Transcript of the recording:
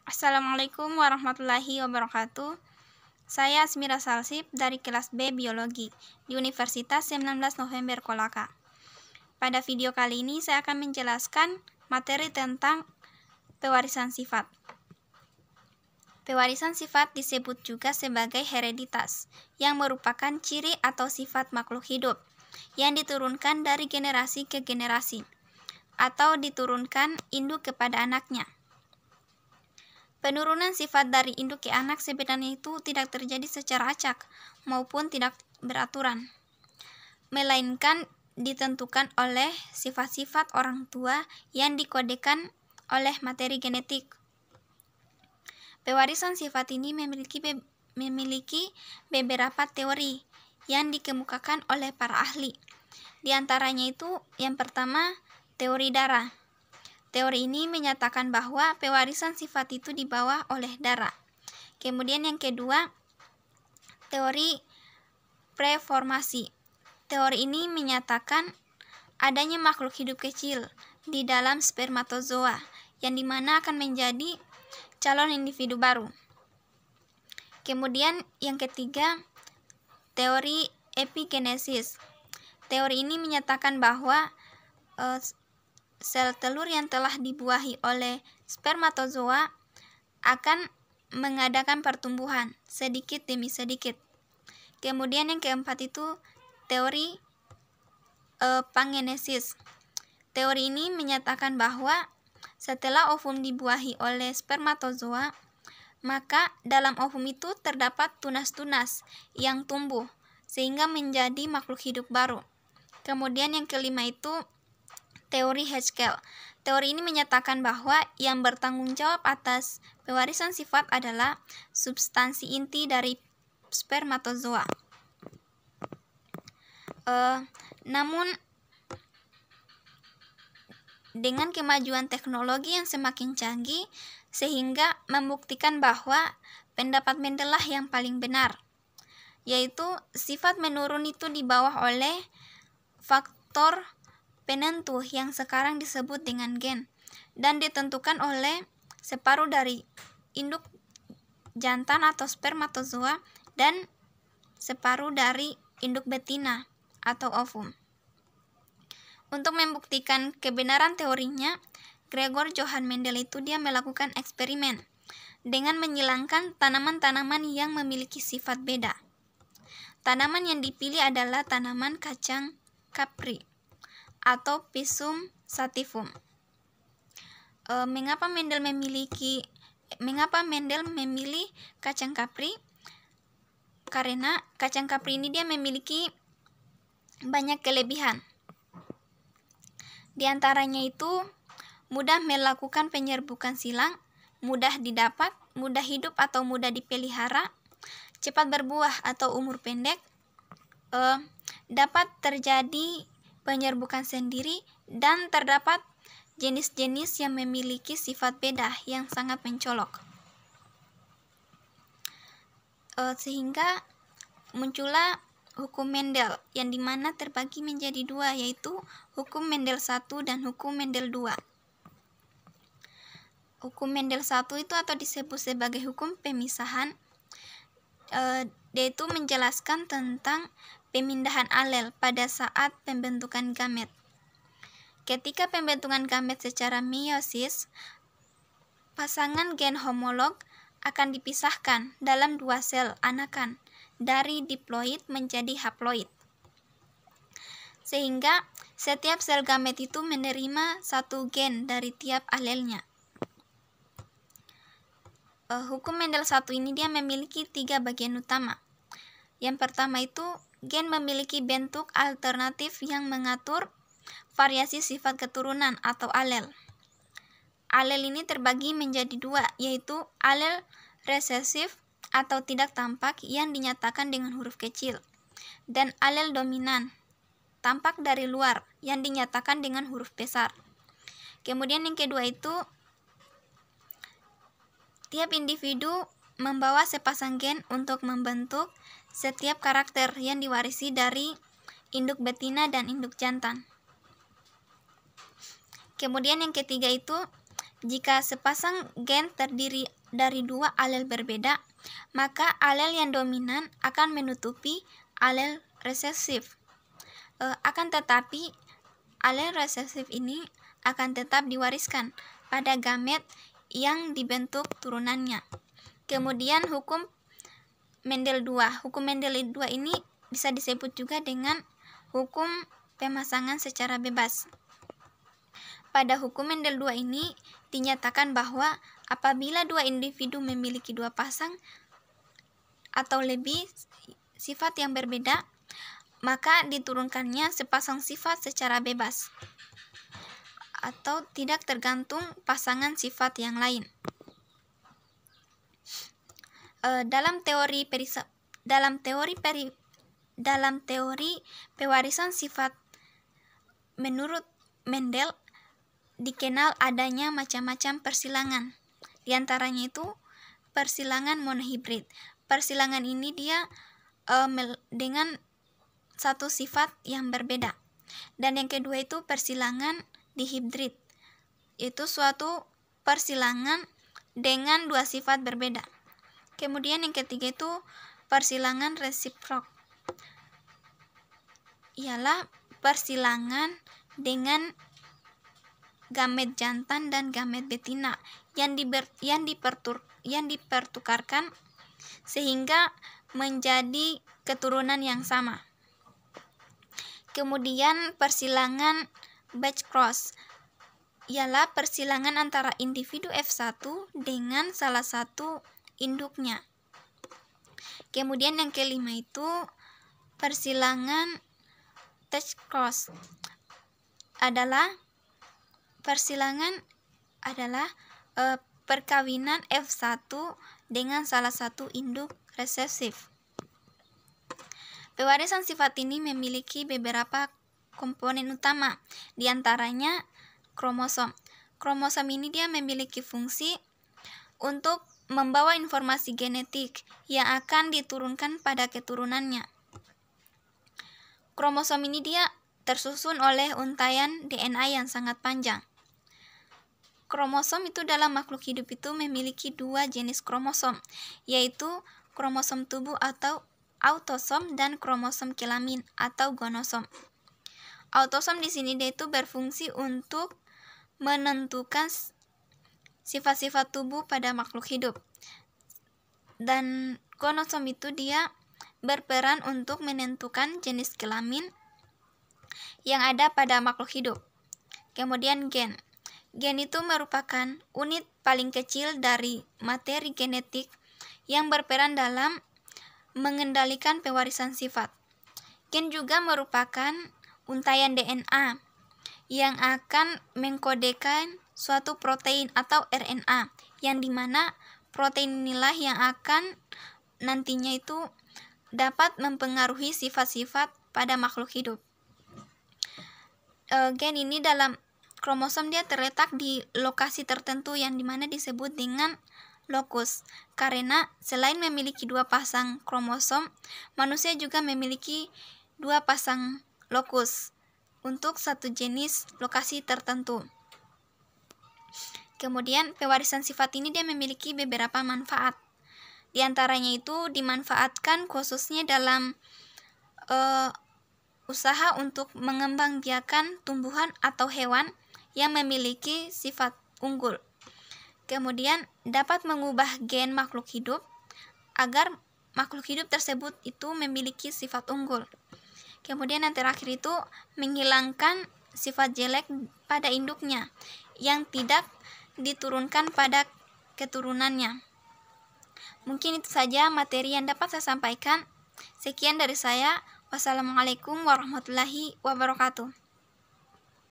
Assalamualaikum warahmatullahi wabarakatuh. Saya Asmira Salsib dari kelas B Biologi di Universitas 19 November Kolaka. Pada video kali ini saya akan menjelaskan materi tentang pewarisan sifat. Pewarisan sifat disebut juga sebagai hereditas, yang merupakan ciri atau sifat makhluk hidup yang diturunkan dari generasi ke generasi atau diturunkan induk kepada anaknya. Penurunan sifat dari induk ke anak sebenarnya itu tidak terjadi secara acak maupun tidak beraturan, melainkan ditentukan oleh sifat-sifat orang tua yang dikodekan oleh materi genetik. Pewarisan sifat ini memiliki beberapa teori yang dikemukakan oleh para ahli. Di antaranya itu yang pertama, teori darah. Teori ini menyatakan bahwa pewarisan sifat itu dibawa oleh darah. Kemudian yang kedua, teori preformasi. Teori ini menyatakan adanya makhluk hidup kecil di dalam spermatozoa yang dimana akan menjadi calon individu baru. Kemudian yang ketiga, teori epigenesis. Teori ini menyatakan bahwa sel telur yang telah dibuahi oleh spermatozoa akan mengadakan pertumbuhan sedikit demi sedikit. Kemudian yang keempat itu teori pangenesis. Teori ini menyatakan bahwa setelah ovum dibuahi oleh spermatozoa, maka dalam ovum itu terdapat tunas-tunas yang tumbuh sehingga menjadi makhluk hidup baru. Kemudian yang kelima itu teori Haskell. Teori ini menyatakan bahwa yang bertanggung jawab atas pewarisan sifat adalah substansi inti dari spermatozoa. Namun, dengan kemajuan teknologi yang semakin canggih, sehingga membuktikan bahwa pendapat Mendel lah yang paling benar, yaitu sifat menurun itu di bawah oleh faktor penentu yang sekarang disebut dengan gen dan ditentukan oleh separuh dari induk jantan atau spermatozoa dan separuh dari induk betina atau ovum. Untuk membuktikan kebenaran teorinya, Gregor Johann Mendel itu dia melakukan eksperimen dengan menyilangkan tanaman-tanaman yang memiliki sifat beda. Tanaman yang dipilih adalah tanaman kacang kapri atau Pisum sativum. Mengapa Mendel memilih kacang kapri? Karena kacang kapri ini dia memiliki banyak kelebihan. Di antaranya itu mudah melakukan penyerbukan silang, mudah didapat, mudah hidup atau mudah dipelihara, cepat berbuah atau umur pendek, dapat terjadi penyerbukan sendiri, dan terdapat jenis-jenis yang memiliki sifat beda yang sangat mencolok. Sehingga muncullah hukum Mendel yang dimana terbagi menjadi dua, yaitu hukum Mendel 1 dan hukum Mendel 2. Hukum Mendel 1 itu atau disebut sebagai hukum pemisahan, dia itu menjelaskan tentang pemindahan alel pada saat pembentukan gamet. Ketika pembentukan gamet secara meiosis, pasangan gen homolog akan dipisahkan dalam dua sel anakan dari diploid menjadi haploid. Sehingga setiap sel gamet itu menerima satu gen dari tiap alelnya. Hukum Mendel 1 ini dia memiliki 3 bagian utama. Yang pertama itu gen memiliki bentuk alternatif yang mengatur variasi sifat keturunan atau alel. Alel ini terbagi menjadi dua, yaitu alel resesif atau tidak tampak yang dinyatakan dengan huruf kecil, dan alel dominan, tampak dari luar, yang dinyatakan dengan huruf besar. Kemudian yang kedua itu, tiap individu membawa sepasang gen untuk membentuk setiap karakter yang diwarisi dari induk betina dan induk jantan. Kemudian yang ketiga itu, Jika sepasang gen terdiri dari dua alel berbeda, maka alel yang dominan akan menutupi alel resesif. Akan tetapi, alel resesif ini akan tetap diwariskan pada gamet yang dibentuk turunannya. Kemudian hukum Mendel II. Hukum Mendel II ini bisa disebut juga dengan hukum pemasangan secara bebas. Pada hukum Mendel II ini dinyatakan bahwa apabila dua individu memiliki dua pasang atau lebih sifat yang berbeda, maka diturunkannya sepasang sifat secara bebas atau tidak tergantung pasangan sifat yang lain. Dalam teori pewarisan sifat menurut Mendel dikenal adanya macam-macam persilangan. Di antaranya itu persilangan monohibrid. Persilangan ini dia dengan satu sifat yang berbeda. Dan yang kedua itu persilangan dihibrid. Itu suatu persilangan dengan dua sifat berbeda. Kemudian yang ketiga itu persilangan resiprok. Ialah persilangan dengan gamet jantan dan gamet betina yang dipertukarkan sehingga menjadi keturunan yang sama. Kemudian persilangan batch cross ialah persilangan antara individu F1 dengan salah satu induknya. Kemudian yang kelima itu persilangan touch cross adalah perkawinan F1 dengan salah satu induk resesif. Pewarisan sifat ini memiliki beberapa komponen utama, di antaranya kromosom. Kromosom ini dia memiliki fungsi untuk membawa informasi genetik yang akan diturunkan pada keturunannya. Kromosom ini dia tersusun oleh untaian DNA yang sangat panjang. Kromosom itu dalam makhluk hidup itu memiliki dua jenis kromosom, yaitu kromosom tubuh atau autosom dan kromosom kelamin atau gonosom. Autosom di sini dia itu berfungsi untuk menentukan sifat-sifat tubuh pada makhluk hidup. Dan gonosom itu dia berperan untuk menentukan jenis kelamin yang ada pada makhluk hidup. Kemudian gen. Gen itu merupakan unit paling kecil dari materi genetik yang berperan dalam mengendalikan pewarisan sifat. Gen juga merupakan untaian DNA yang akan mengkodekan suatu protein atau RNA, yang dimana protein inilah yang akan nantinya itu dapat mempengaruhi sifat-sifat pada makhluk hidup. Gen ini dalam kromosom dia terletak di lokasi tertentu yang dimana disebut dengan lokus, karena selain memiliki dua pasang kromosom, manusia juga memiliki dua pasang lokus untuk satu jenis lokasi tertentu. Kemudian pewarisan sifat ini dia memiliki beberapa manfaat. Di antaranya itu dimanfaatkan khususnya dalam usaha untuk mengembangbiakan tumbuhan atau hewan yang memiliki sifat unggul. Kemudian dapat mengubah gen makhluk hidup agar makhluk hidup tersebut itu memiliki sifat unggul. Kemudian yang terakhir itu menghilangkan sifat jelek pada induknya yang tidak diturunkan pada keturunannya. Mungkin itu saja materi yang dapat saya sampaikan. Sekian dari saya. Wassalamualaikum warahmatullahi wabarakatuh.